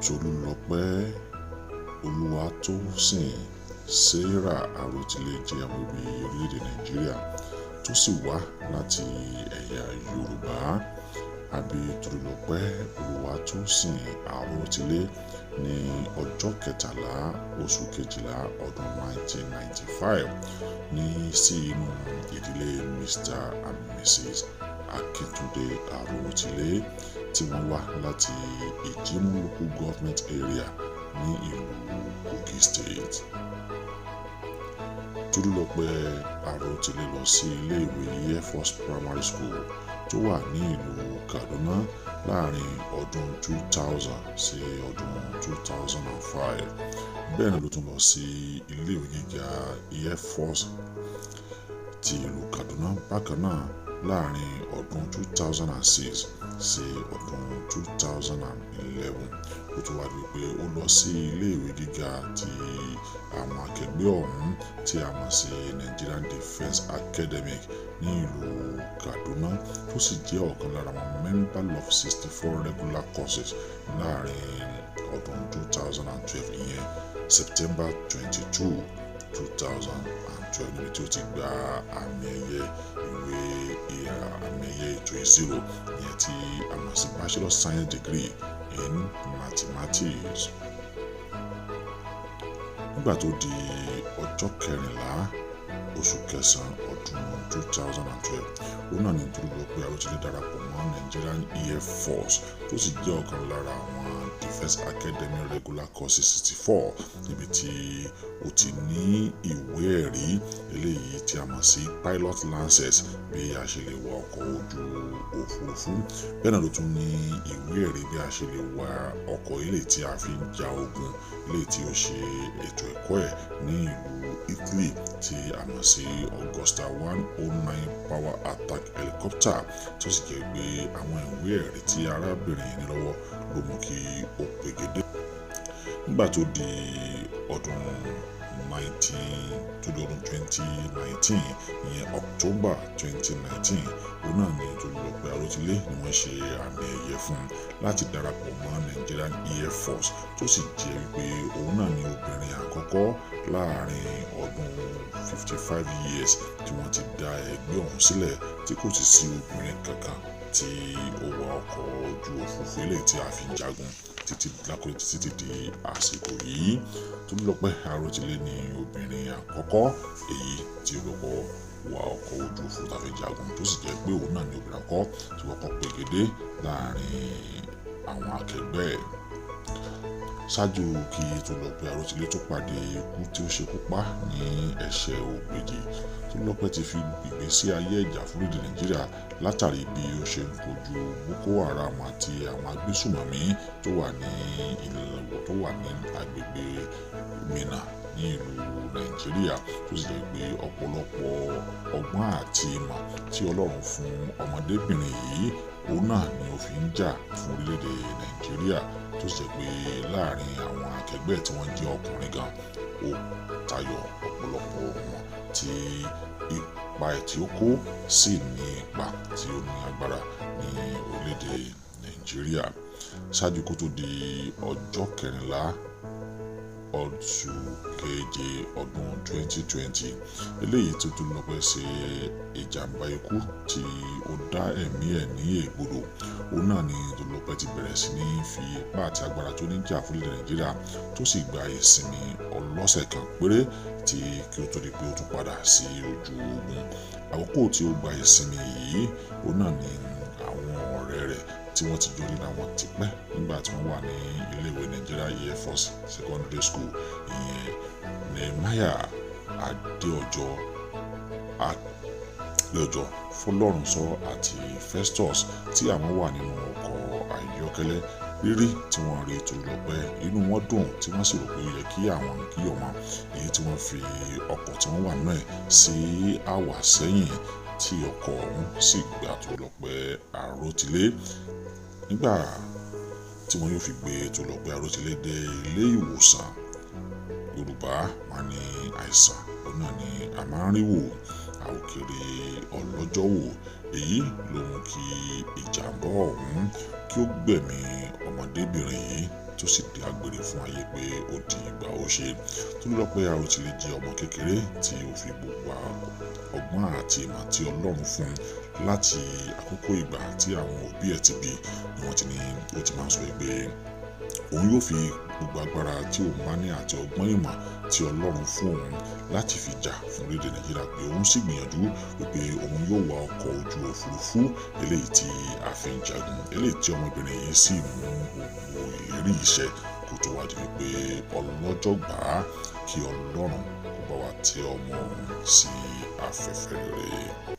Tolutope Sarah Arotile jẹ́ ọmọ bíbí orílẹ̀-èdè Nàìjíríà tó sì wá láti ẹ̀yà Yorùbá. A bí Tolutope Arotile ní ọjọ́ 13 oṣù kejìlá ọdún 1995 sí inú ìdílé Mr. and Mrs. Akoko Arotile tí wọ́n wá láti Ìjímù Local Government Area ní ìlú Kogi State. Tolutope Arotile lọ sí ilé-ìwé Air Force Primary School tó wà ní ìlú Kaduna láàrin ọdún 2000 sí ọdún 2005. Bẹ́ẹ̀ ni ló tún lọ sí ilé-ìwé gíga Air Force ti ìlú Kaduna bákan náà láàrin ọdún 2006 sí ọdún 2011. Ó tún wá di pé ó lọ sí ilé-ìwé gíga ti àwọn akẹgbẹ́ ọ̀hún tí a mọ̀ sí Nigerian Defence Academy ní ìlú Kaduna tó sì jẹ́ ọ̀kan lára àwọn member of 64 regular courses láàrin ọdún 2012 ìyẹn September 22, 2012 níbi tí ó ti gba àmì ẹ̀yẹ ètò ìṣirò ìyẹn tí a mọ̀ sí Bachelor Science degree in Mathematics. Nígbà tó di ọjọ́ 14 oṣù kẹsàn-án ọdún 2012 òun náà ni Tolutope Arotile darapọ̀ mọ́ Nigerian Air Force tó sì jẹ́ ọ̀kan lára àwọn Defence Academy regular courses 64 níbi tí ó ti ní ìwé ẹ̀rí eléyìí tí a mọ̀ sí pilot license bí a ṣe lè wa ọkọ̀ ojú òfurufú. Bẹ́ẹ̀ náà ló tún ní ìwé ẹ̀rí bí a ṣe lè wa ọkọ̀ eléyìí tí a fi ń ja ogun eléyìí tí ó ṣe ètò ẹ̀kọ́ ẹ̀ ní ìlú Italy tí a mọ̀ sí Augusta 109 power attack helicopter tó sì jẹ́ pé àwọn ìwé ẹ̀rí tí arábìnrin yìí ní lọ́wọ́ ló mú kí ó pegedé. Nígbà tó di ọdún 2019 ìyẹn October 2019 òun náà ni Tolutope Arotile ni wọ́n ṣe àmì ẹ̀yẹ fún láti darapọ̀ mọ́ Nigerian Air Force tó sì jẹ́ wípé òun náà ni obìnrin àkọ́kọ́ láàrin ọdún 55 years tí wọ́n ti dá ẹgbẹ́ ọ̀hún sílẹ̀ tí kò sì sí obìnrin kankan tí ó wa ọkọ̀ ojú òfurufú eléyìí tí a fi ń jagun títí di àsìkò yìí. Tolutope Arotile ni obìnrin àkọ́kọ́ èyí tí ó kọ́kọ́ wa ọkọ̀ ojú òfurufú tá fi jagun tó sì jẹ́ pé òun náà ni obìnrin àkọ́kọ́ tí wọ́n kọ́ pegedé láàrin àwọn akẹgbẹ́ ẹ̀. Ṣáájú kí Tolutope Arotile tó pàdé ikú tí ó ṣekú pa ní ẹ̀ṣẹ̀ ògbèjì, Tolutope ti fi ìgbésí ayé ẹ̀jà fún orílẹ̀-èdè Nàìjíríà látàrí bí ó ṣe ń kojú Boko Haram àti àwọn agbésùmọ̀mí tó wà ní agbègbè Minna ní ìlú Nàìjíríà tó sì jẹ́ pé ọ̀pọ̀lọpọ̀ ọgbọ́n àti ìmọ̀ tí Ọlọ́run fún ọmọdébìnrin yìí òun náà ni ó fi ń jà fún orílẹ̀-èdè Nàìjíríà tó sì jẹ́ pé láàrin àwọn akẹgbẹ́ tí wọ́n jẹ́ ọkùnrin gan ó tayọ ọ̀pọ̀lọpọ̀ wọn tí ipa tí ó kó sì ní ipa tí ó ní agbára ní orílẹ̀-èdè Nàìjíríà. Ṣáájú kó tó di ọjọ́ 14 oṣù keje ọdún 2020 eléyìí tó Tolutope ṣe ìjàmbá ikú tí ó dá ẹ̀mí ẹ̀ ní ègbodò. Òun náà ni Tolutope ti bẹ̀rẹ̀ sí ní fi ipá àti agbára tó ní jà fún ilẹ̀ Nàìjíríà tó sì gba ìsinmi ọlọ́sẹ̀ kan péré tí kí ó tó di pé ó tún padà sí ojú ogun. Àkókò tí ó gba ìsinmi yìí òun náà ni àwọn ọ̀rẹ́ rẹ̀ tí wọ́n ti jọ ríra wọn tipẹ́ nígbà tí wọ́n wà ní ilé-ìwé Nigeria Air Force Secondary School ìyẹn Nehemiah Adéọjọ́ Fọlọ́runṣọ́ àti Festus tí àwọn wà nínú ọkọ̀ ayọ́kẹ́lẹ́ rírí tí wọ́n rí Tolutope inú wọn dùn tí wọ́n sì rò pé ó yẹ kí àwọn kíyọ̀ mọ́ èyí tí wọ́n fi ọkọ̀ tí wọ́n wà náà sí àwà sẹ́yìn tí ọkọ̀ ọ̀hún sì gbà Tolutope Arotile. Nígbà tí wọ́n yóò fi gbé Tolutope Arotile dé ilé ìwòsàn, Yorùbá máa ní àìsàn òun náà ni a máa ń rí wò àwòkèrè ọlọ́jọ́ wò. Èyí ló mú kí ìjàmbá ọ̀hún kí ó gbẹ̀mí ọmọdébìnrin yìí tó sì di agbèrè fún ayé pé ó di ìgbà ó ṣe. Tolutope Arotile jẹ́ ọmọ kékeré tí ó fi gbogbo ọgbọ́n àti ìmọ̀ tí Ọlọ́run fún láti àkókò ìgbà tí àwọn òbí ẹ̀ ti bí ni wọ́n ti ní ó ti máa sọ pé òun yóò fi gbogbo agbára tí òun bá ní àti ọgbọ́n ìmọ̀ tí Ọlọ́run fún òun láti fi jà fún orílẹ̀-èdè Nàìjíríà, pé òun sì gbìyànjú wípé òun yóò wa ọkọ̀ ojú òfurufú eléyìí tí a fi ń jagun, eléyìí tí ọmọbìnrin yìí sì mú gbogbo ìlérí iṣẹ́ kó tó wá di wípé ọlọ́jọ́ gbà á kí Ọlọ́run kó bá wa tẹ ọmọ òun sí afẹ́fẹ́ rere.